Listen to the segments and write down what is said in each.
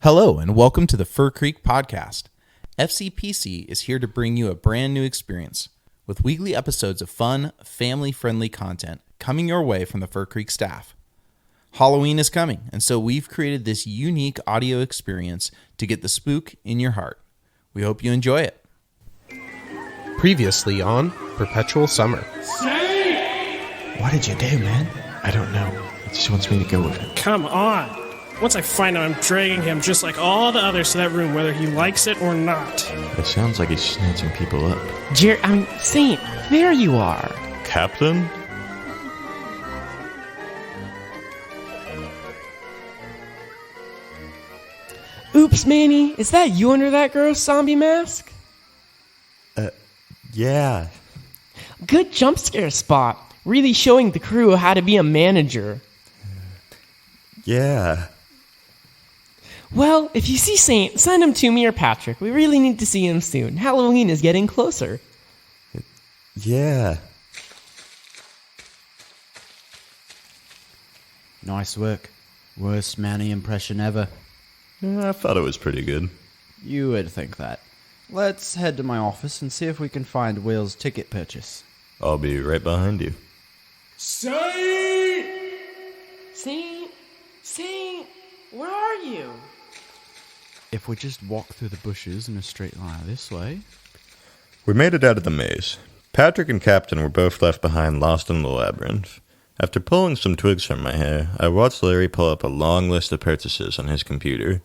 Hello, and welcome to the Fur Creek Podcast. FCPC is here to bring you a brand new experience with weekly episodes of fun, family-friendly content coming your way from the Fur Creek staff. Halloween is coming, and so we've created this unique audio experience to get the spook in your heart. We hope you enjoy it. Previously on Perpetual Summer. What did you do, man? I don't know. He just wants me to go with him. Come on. Once I find out, I'm dragging him just like all the others to that room, whether he likes it or not. It sounds like he's snatching people up. Gerry, Saint, there you are. Captain? Oops, Manny, is that you under that gross zombie mask? Yeah. Good jump scare spot. Really showing the crew how to be a manager. Yeah. Well, if you see Saint, send him to me or Patrick. We really need to see him soon. Halloween is getting closer. Yeah. Nice work. Worst Manny impression ever. I thought it was pretty good. You would think that. Let's head to my office and see if we can find Will's ticket purchase. I'll be right behind you. Saint, where are you? If we just walk through the bushes in a straight line this way... We made it out of the maze. Patrick and Captain were both left behind, lost in the labyrinth. After pulling some twigs from my hair, I watched Larry pull up a long list of purchases on his computer.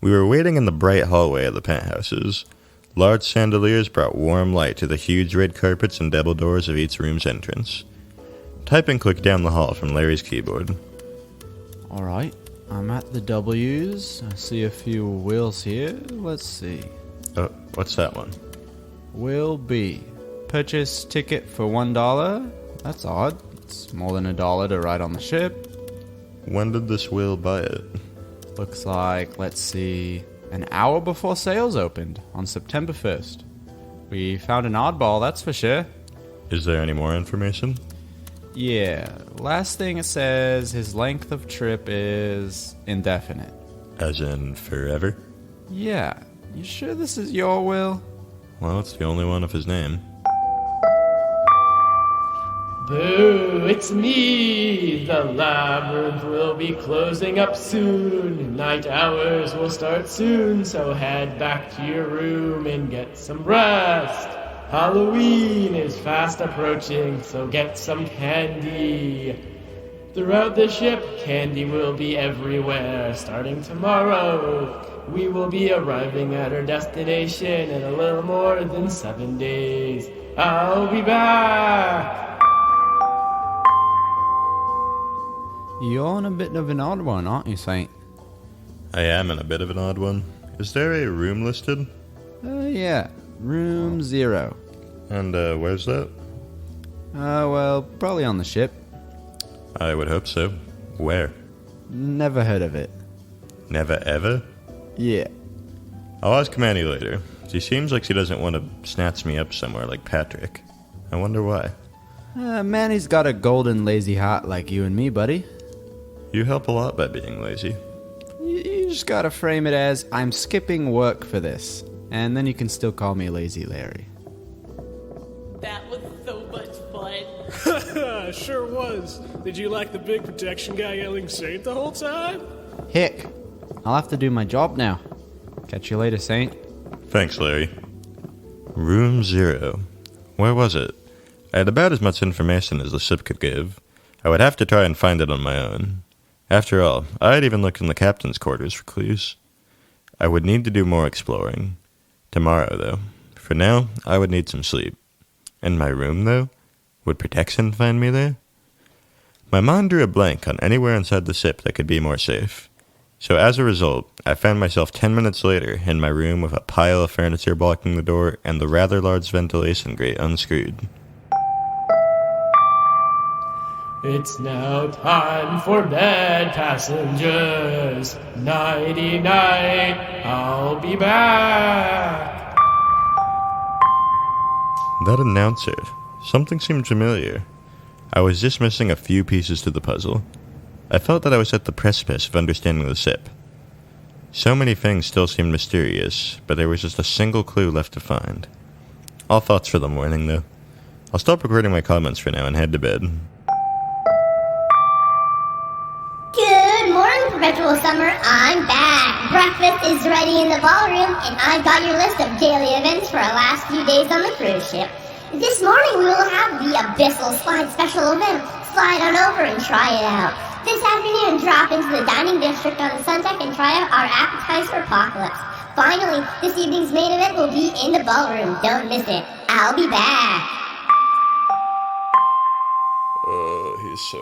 We were waiting in the bright hallway of the penthouses. Large chandeliers brought warm light to the huge red carpets and double doors of each room's entrance. Typing clicked down the hall from Larry's keyboard. Alright, I'm at the W's. I see a few Wills here. Let's see. Oh, what's that one? Will B. Purchase ticket for $1. That's odd. It's more than $1 to ride on the ship. When did this Will buy it? Looks like, let's see, an hour before sales opened on September 1st. We found an oddball, that's for sure. Is there any more information? Yeah, last thing it says, his length of trip is indefinite. As in forever? Yeah, you sure this is your Will? Well, it's the only one of his name. Boo, it's me! The labyrinth will be closing up soon. Night hours will start soon, so head back to your room and get some rest. Halloween is fast approaching, so get some candy. Throughout the ship, candy will be everywhere. Starting tomorrow, we will be arriving at our destination in a little more than 7 days. I'll be back! You're on a bit of an odd one, aren't you, Saint? I am in a bit of an odd one. Is there a room listed? Yeah, room 0. And, where's that? Well, probably on the ship. I would hope so. Where? Never heard of it. Never ever? Yeah. I'll ask Manny later. She seems like she doesn't want to snatch me up somewhere like Patrick. I wonder why. Manny's got a golden lazy heart like you and me, buddy. You help a lot by being lazy. You just gotta frame it as, I'm skipping work for this. And then you can still call me Lazy Larry. That was so much fun. Sure was. Did you like the big protection guy yelling Saint the whole time? Hick, I'll have to do my job now. Catch you later, Saint. Thanks, Larry. Room 0. Where was it? I had about as much information as the ship could give. I would have to try and find it on my own. After all, I had even looked in the captain's quarters for clues. I would need to do more exploring. Tomorrow, though. For now, I would need some sleep. And my room, though? Would protection find me there? My mind drew a blank on anywhere inside the ship that could be more safe. So as a result, I found myself 10 minutes later in my room with a pile of furniture blocking the door and the rather large ventilation grate unscrewed. It's now time for bed, passengers. Nighty-night, I'll be back. That announcer. Something seemed familiar. I was just missing a few pieces to the puzzle. I felt that I was at the precipice of understanding the ship. So many things still seemed mysterious, but there was just a single clue left to find. All thoughts for the morning, though. I'll stop recording my comments for now and head to bed. Good morning, Perpetual Summer. I'm back. Breakfast is ready in the ballroom, and I've got your list of daily events for our last few days on the cruise ship. This morning we will have the Abyssal Slide special event. Slide on over and try it out. This afternoon, drop into the dining district on the sun deck and try out our appetizer apocalypse. Finally, this evening's main event will be in the ballroom. Don't miss it. I'll be back. Oh, he's so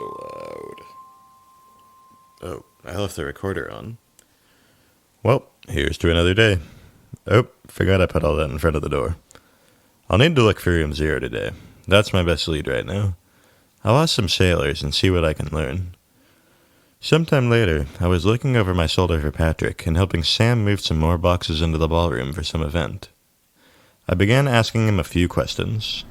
loud. Oh, I left the recorder on. Well, here's to another day. Oh, forgot I put all that in front of the door. I'll need to look for room 0 today. That's my best lead right now. I'll ask some sailors and see what I can learn. Sometime later, I was looking over my shoulder for Patrick and helping Sam move some more boxes into the ballroom for some event. I began asking him a few questions.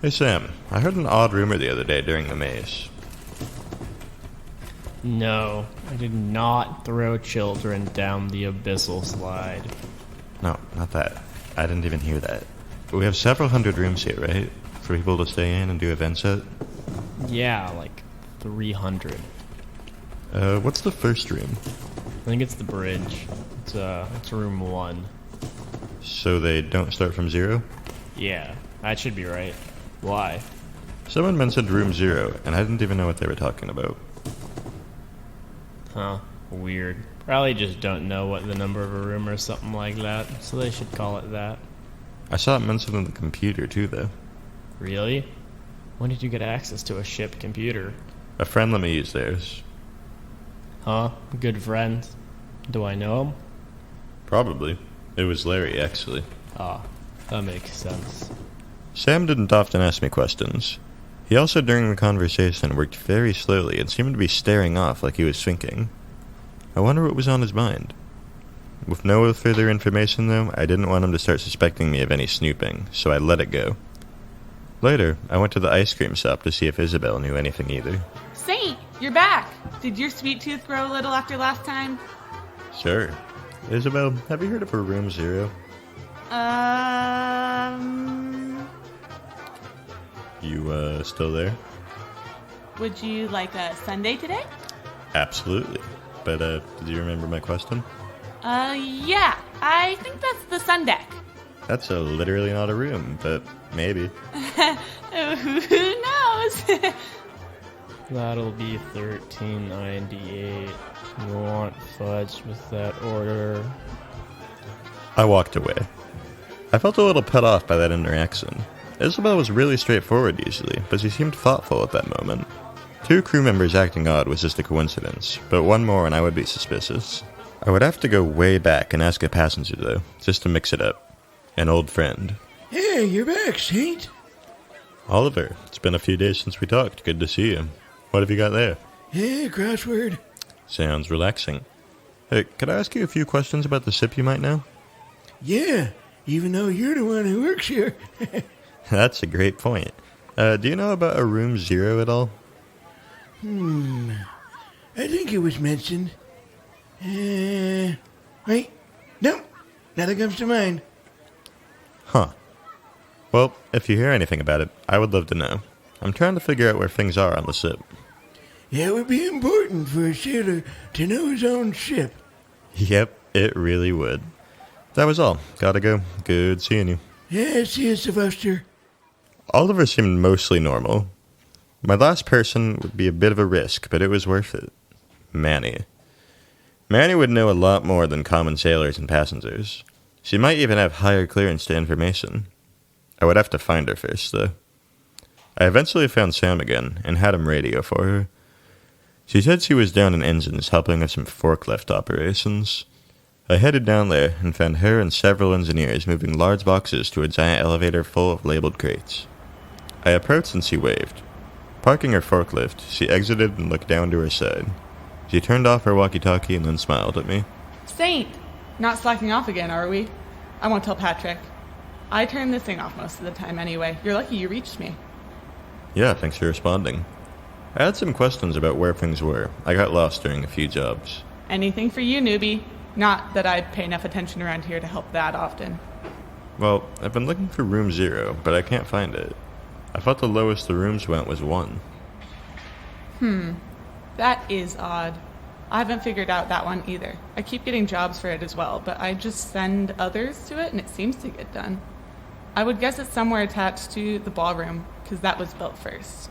Hey Sam, I heard an odd rumor the other day during the maze. No, I did not throw children down the Abyssal Slide. No, not that. I didn't even hear that. We have several hundred rooms here, right? For people to stay in and do events at? Yeah, like 300. What's the first room? I think it's the bridge. It's room 1. So they don't start from 0? Yeah, that should be right. Why? Someone mentioned room 0, and I didn't even know what they were talking about. Huh, weird. Probably just don't know what the number of a room or something like that, so they should call it that. I saw it mentioned on the computer too, though. Really? When did you get access to a ship computer? A friend let me use theirs. Huh? Good friend. Do I know him? Probably. It was Larry, actually. Ah, that makes sense. Sam didn't often ask me questions. He also, during the conversation, worked very slowly and seemed to be staring off like he was thinking. I wonder what was on his mind. With no further information, though, I didn't want him to start suspecting me of any snooping, so I let it go. Later, I went to the ice cream shop to see if Isabel knew anything either. Saint, you're back. Did your sweet tooth grow a little after last time? Sure. Isabel, have you heard of a room 0? You, still there? Would you like a sundae today? Absolutely. But, did you remember my question? Yeah. I think that's the sun deck. That's literally not a room, but maybe. Who knows? That'll be $13.98. You want fudge with that order? I walked away. I felt a little put off by that interaction. Isabel was really straightforward usually, but she seemed thoughtful at that moment. 2 crew members acting odd was just a coincidence, but one more and I would be suspicious. I would have to go way back and ask a passenger, though, just to mix it up. An old friend. Hey, you're back, Saint. Oliver, it's been a few days since we talked. Good to see you. What have you got there? Hey, crossword. Sounds relaxing. Hey, could I ask you a few questions about the ship you might know? Yeah, even though you're the one who works here. That's a great point. Do you know about a room 0 at all? I think it was mentioned. Wait. Nope. Nothing comes to mind. Huh. Well, if you hear anything about it, I would love to know. I'm trying to figure out where things are on the ship. Yeah, it would be important for a sailor to know his own ship. Yep, it really would. That was all. Gotta go. Good seeing you. Yeah, see you, Sylvester. Oliver seemed mostly normal. My last person would be a bit of a risk, but it was worth it. Manny. Manny would know a lot more than common sailors and passengers. She might even have higher clearance to information. I would have to find her first, though. I eventually found Sam again, and had him radio for her. She said she was down in engines helping with some forklift operations. I headed down there, and found her and several engineers moving large boxes to a giant elevator full of labeled crates. I approached and she waved. Parking her forklift, she exited and looked down to her side. She turned off her walkie-talkie and then smiled at me. Saint, not slacking off again, are we? I won't tell Patrick. I turn this thing off most of the time anyway. You're lucky you reached me. Yeah, thanks for responding. I had some questions about where things were. I got lost during a few jobs. Anything for you, newbie. Not that I pay enough attention around here to help that often. Well, I've been looking for room 0, but I can't find it. I thought the lowest the rooms went was 1. That is odd. I haven't figured out that one either. I keep getting jobs for it as well, but I just send others to it and it seems to get done. I would guess it's somewhere attached to the ballroom, because that was built first.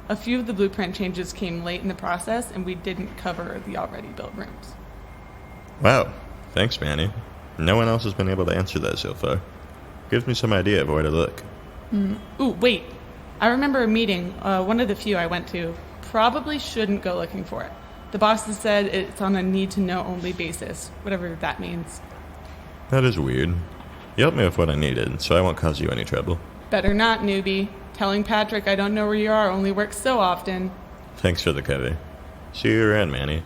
A few of the blueprint changes came late in the process, and we didn't cover the already built rooms. Wow. Thanks, Manny. No one else has been able to answer that so far. Gives me some idea of where to look. Ooh, wait. I remember a meeting, one of the few I went to. Probably shouldn't go looking for it. The bosses said it's on a need-to-know only basis, whatever that means. That is weird. You helped me with what I needed, so I won't cause you any trouble. Better not, newbie. Telling Patrick I don't know where you are only works so often. Thanks for the cover. See you around, Manny.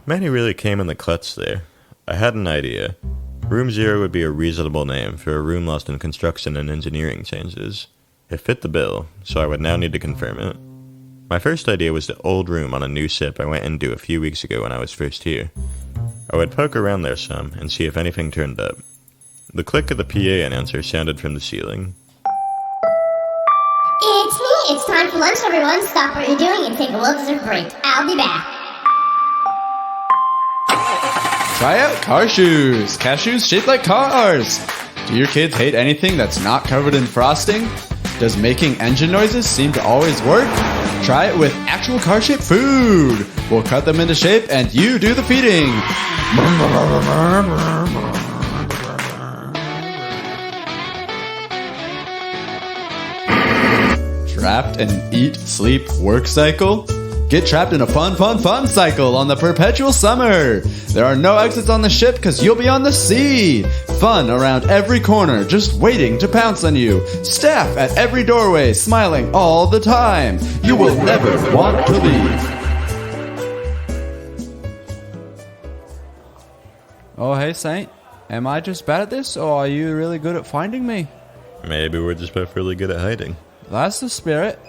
Manny really came in the clutch there. I had an idea. Room 0 would be a reasonable name for a room lost in construction and engineering changes. It fit the bill, so I would now need to confirm it. My first idea was the old room on a new ship I went into a few weeks ago when I was first here. I would poke around there some and see if anything turned up. The click of the PA announcer sounded from the ceiling. It's me. It's time for lunch, everyone. Stop what you're doing and take a well-deserved break. I'll be back. Try out car shoes. Cashews shaped like cars. Do your kids hate anything that's not covered in frosting? Does making engine noises seem to always work? Try it with actual car-shaped food. We'll cut them into shape and you do the feeding. Trapped in eat, sleep, work cycle? Get trapped in a fun cycle on the Perpetual Summer. There are no exits on the ship because you'll be on the sea. Fun around every corner, just waiting to pounce on you. Staff at every doorway, smiling all the time. You will never want to leave. Oh, hey, Saint. Am I just bad at this, or are you really good at finding me? Maybe we're just both really good at hiding. That's the spirit.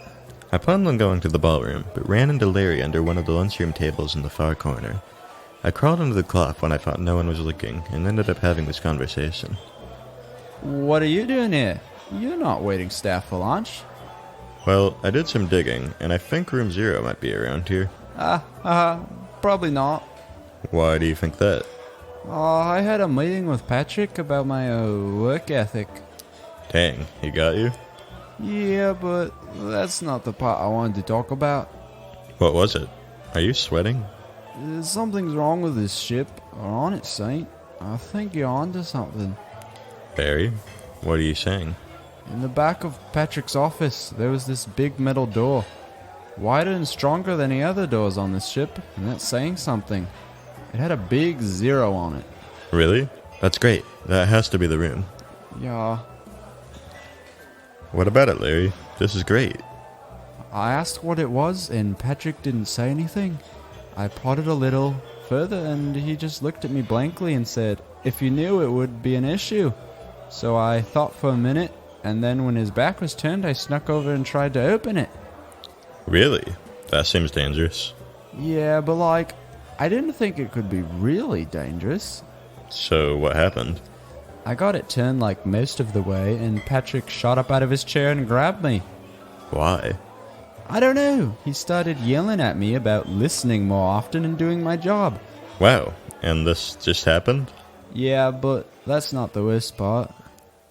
I planned on going to the ballroom, but ran into Larry under one of the lunchroom tables in the far corner. I crawled under the cloth when I thought no one was looking, and ended up having this conversation. What are you doing here? You're not waiting staff for lunch. Well, I did some digging, and I think room 0 might be around here. Probably not. Why do you think that? I had a meeting with Patrick about my work ethic. Dang, he got you? Yeah, but that's not the part I wanted to talk about. What was it? Are you sweating? Something's wrong with this ship. Or on it, Saint. I think you're onto something. Barry, what are you saying? In the back of Patrick's office, there was this big metal door. Wider and stronger than any other doors on this ship, and that's saying something. It had a big 0 on it. Really? That's great. That has to be the room. Yeah. What about it, Larry? This is great. I asked what it was, and Patrick didn't say anything. I prodded a little further, and he just looked at me blankly and said, if you knew, it would be an issue. So I thought for a minute, and then when his back was turned, I snuck over and tried to open it. Really? That seems dangerous. Yeah, but I didn't think it could be really dangerous. So what happened? I got it turned most of the way, and Patrick shot up out of his chair and grabbed me. Why? I don't know. He started yelling at me about listening more often and doing my job. Wow, and this just happened? Yeah, but that's not the worst part.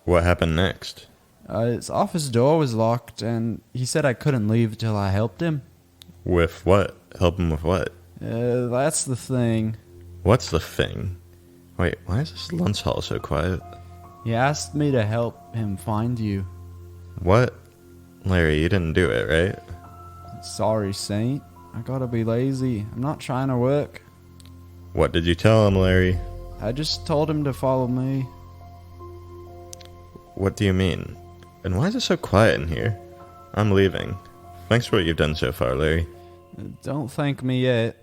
What happened next? His office door was locked, and he said I couldn't leave till I helped him. With what? Help him with what? That's the thing. What's the thing? Wait, why is this lunch hall so quiet? He asked me to help him find you. What? Larry, you didn't do it, right? Sorry, Saint. I gotta be lazy. I'm not trying to work. What did you tell him, Larry? I just told him to follow me. What do you mean? And why is it so quiet in here? I'm leaving. Thanks for what you've done so far, Larry. Don't thank me yet.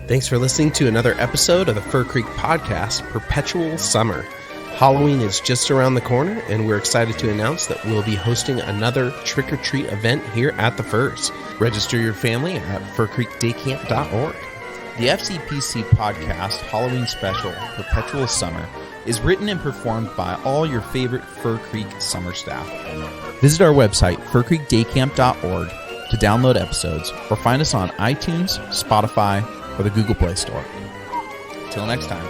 Thanks for listening to another episode of the Fur Creek Podcast, Perpetual Summer. Halloween is just around the corner, and we're excited to announce that we'll be hosting another trick-or-treat event here at the Firs. Register your family at furcreekdaycamp.org. The FCPC podcast Halloween special, Perpetual Summer, is written and performed by all your favorite Fur Creek summer staff. Visit our website, furcreekdaycamp.org, to download episodes, or find us on iTunes, Spotify, or the Google Play Store. Till next time.